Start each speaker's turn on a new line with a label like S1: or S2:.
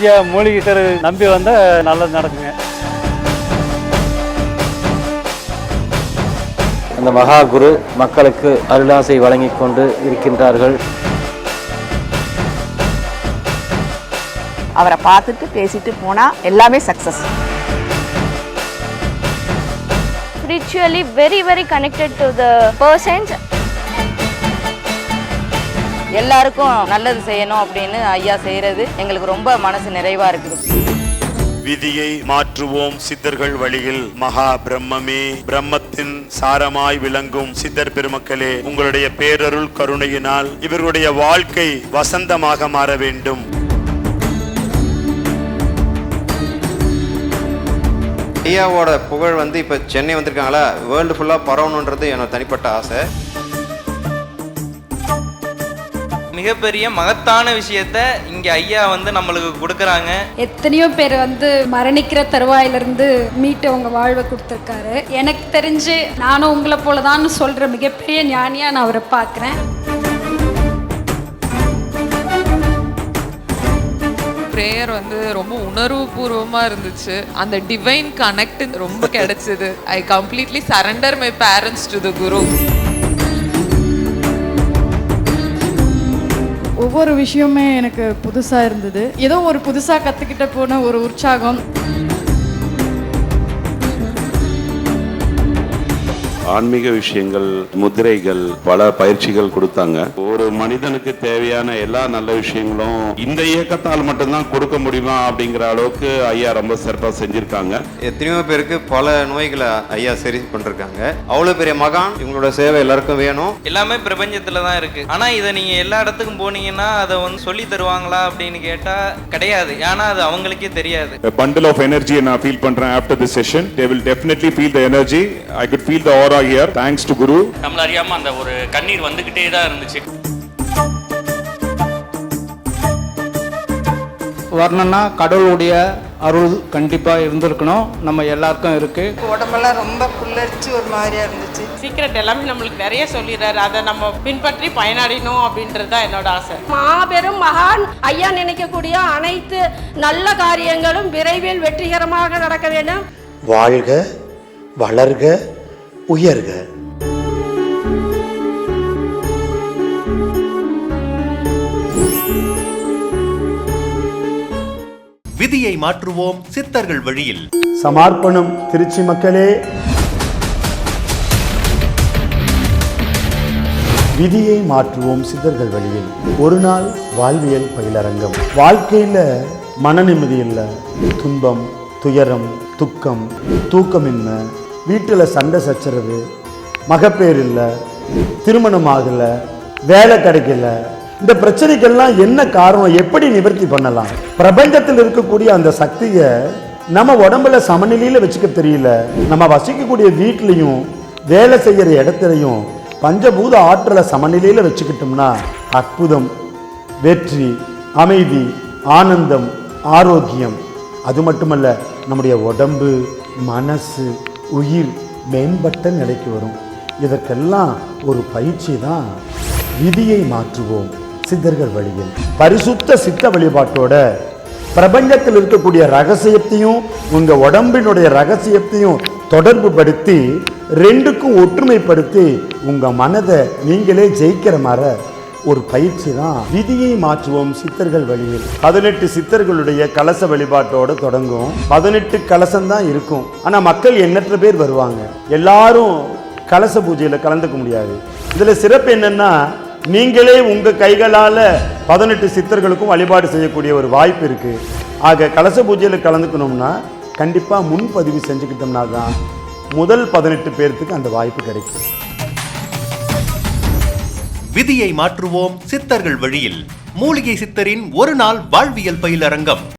S1: ஐயா மூலிகை நம்பி வந்தா நல்லது நடக்குங்க.
S2: அந்த மகா குரு மக்களுக்கு அருளாசை வழங்கிக் கொண்டு இருக்கின்றார்கள்.
S3: அவரை பார்த்துட்டு பேசிட்டு போனா எல்லாமே success.
S4: Spiritually very connected to the persons.
S3: எல்லாருக்கும் நல்லது செய்யணும் அப்படின்னு ஐயா செய்யறது எங்களுக்கு ரொம்ப மனசு நிறைவா இருக்குது.
S5: விதியை மாற்றுவோம் சித்தர்கள் வழியில். மகா பிரம்மமே பிரம்மத்தின் சாரமாய் விளங்கும் சித்தர் பெருமக்களே, உங்களுடைய பேரருள் கருணையினால் இவர்களுடைய வாழ்க்கை வசந்தமாக மாற வேண்டும்.
S6: ஐயாவோட புகழ் இப்போ சென்னை வந்திருக்காங்களா, வேர்ல்டு ஃபுல்லாக பரவணுன்றது என்னோட தனிப்பட்ட ஆசை.
S7: மிகப்பெரிய மகத்தான விஷயத்த இங்க ஐயா நம்மளுக்கு கொடுக்கறாங்க.
S8: எத்தனையோ பேர் மரணிக்கிற தருவாயிலிருந்து மீட்டு அவங்க வாழ்வை கொடுத்துருக்காரு. எனக்கு தெரிஞ்சு நானும் உங்களை போலதான் சொல்ற மிகப்பெரிய ஞானியா நான் அவரை பார்க்குறேன்.
S9: ப்ரேயர் ரொம்ப உணர்வு பூர்வமாக இருந்துச்சு. அந்த டிவைன் கனெக்ட் ரொம்ப கிடைச்சது. I completely surrender my parents to the guru.
S10: ஒவ்வொரு விஷயமே எனக்கு புதுசாக இருந்தது. ஏதோ ஒரு புதுசாக கற்றுக்கிட்ட போன ஒரு உற்சாகம்.
S11: ஆன்மீக விஷயங்கள், முதிரைகள், பல பயிற்சிகள் கொடுத்தாங்க. ஒரு மனிதனுக்கு தேவையான எல்லா நல்ல விஷயங்களும் இந்த இயக்கத்தால் மட்டும்தான் கொடுக்க முடியுமா அப்படிங்கிற அளவுக்கு ஐயா ரொம்ப சிறப்பாக செஞ்சிருக்காங்க.
S6: எத்தனையோ பேருக்கு பல நோய்களை ஐயா சரி பண்ணிருக்காங்க. அவ்வளோ பெரிய மகான், இவங்களோட சேவை எல்லாருக்கும் வேணும்.
S7: எல்லாமே பிரபஞ்சத்துல தான் இருக்கு. ஆனா இதை நீங்க எல்லா இடத்துக்கும் போனீங்கன்னா அதை சொல்லி தருவாங்களா அப்படின்னு கேட்டா கிடையாது. ஏன்னா அது அவங்களுக்கே தெரியாது.
S11: A bundle of energy நான் ஃபீல் பண்றேன். After this session they will definitely feel the energy. I could feel the aura here thanks to Guru.
S12: நம்மள அறியாம அந்த ஒரு கண்ணீர் வந்துகிட்டே தான் இருந்துச்சு.
S1: வரணும்னா கடவுளுடைய அருள் கண்டிப்பா இருந்திருக்கணும். நம்ம எல்லாருக்கும் இருக்கு.
S3: உடம்பெல்லாம் ரொம்ப புல்லரிச்சு ஒரு மாதிரியா இருந்துச்சு.
S9: சீக்கிரட் எல்லாமே நம்மளுக்கு நிறைய சொல்லிடுறாரு. அதை நம்ம பின்பற்றி பயனடையணும் அப்படின்றது தான் என்னோட ஆசை.
S4: மாபெரும் மகான் ஐயா நினைக்கக்கூடிய அனைத்து நல்ல காரியங்களும் விரைவில் வெற்றிகரமாக நடக்க வேண்டும்.
S13: வாழ்க, வளர்க, உயர்க.
S14: விதியை மாற்றுவோம் சித்தர்கள் வழியில்.
S13: சமர்ப்பணம் திருச்சி மக்களே. விதியை மாற்றுவோம் சித்தர்கள் வழியில். ஒரு நாள் வாழ்வியல் பயிலரங்கம். வாழ்க்கையில மன நிம்மதி இல்லை, துன்பம், துயரம், துக்கம், தூக்கமின்மை, வீட்டில் சண்டை சச்சரவு, மகப்பேர் இல்லை, திருமணம் ஆகலை, வேலை கிடைக்கல, இந்த பிரச்சனைகள்லாம் என்ன காரணம், எப்படி நிவர்த்தி பண்ணலாம்? பிரபஞ்சத்தில் இருக்கக்கூடிய அந்த சக்தியை நம்ம உடம்புல சமநிலையில வச்சுக்க தெரியல. நம்ம வசிக்கக்கூடிய வீட்லையும் வேலை செய்யற இடத்துலையும் பஞ்சபூத ஆற்றலை சமநிலையில வச்சுக்கிட்டோம்னா அற்புதம், வெற்றி, அமைதி, ஆனந்தம், ஆரோக்கியம், அது மட்டுமல்ல நம்முடைய உடம்பு, மனசு, உயிர் மேம்பட்ட நிலைக்கு வரும். இதற்கெல்லாம் ஒரு பயிற்சி தான் விதியை மாற்றுவோம் சித்தர்கள் வழியில். பரிசுத்த சித்த வழிபாட்டோட பிரபஞ்சத்தில் இருக்கக்கூடிய ரகசியத்தையும் உங்க உடம்பினுடைய ரகசியத்தையும் தொடர்பு படுத்தி ரெண்டுக்கும் ஒற்றுமைப்படுத்தி உங்க மனதை நீங்களே ஜெயிக்கிற மாதிரி ஒரு பயிற்சி தான் விதியை மாற்றுவோம் சித்தர்கள் வழியில். 18 சித்தர்களுடைய கலச வழிபாட்டோடு தொடங்கும். 18 கலசம் தான் இருக்கும். ஆனா மக்கள் எண்ணற்ற பேர் வருவாங்க. எல்லாரும் கலச பூஜையில கலந்துக்க முடியாது. இதுல சிறப்பு என்னன்னா, நீங்களே உங்க கைகளால 18 சித்தர்களுக்கும் வழிபாடு செய்யக்கூடிய ஒரு வாய்ப்பு இருக்கு. ஆக கலச பூஜையில கலந்துக்கணும்னா கண்டிப்பா முன்பதிவு செஞ்சுக்கிட்டோம்னா தான் முதல் 18 பேருக்கு அந்த வாய்ப்பு கிடைக்கும்.
S14: விதியை மாற்றுவோம் சித்தர்கள் வழியில். மூலிகை சித்தரின் ஒரு நாள் வாழ்வியல் பயிலரங்கம்.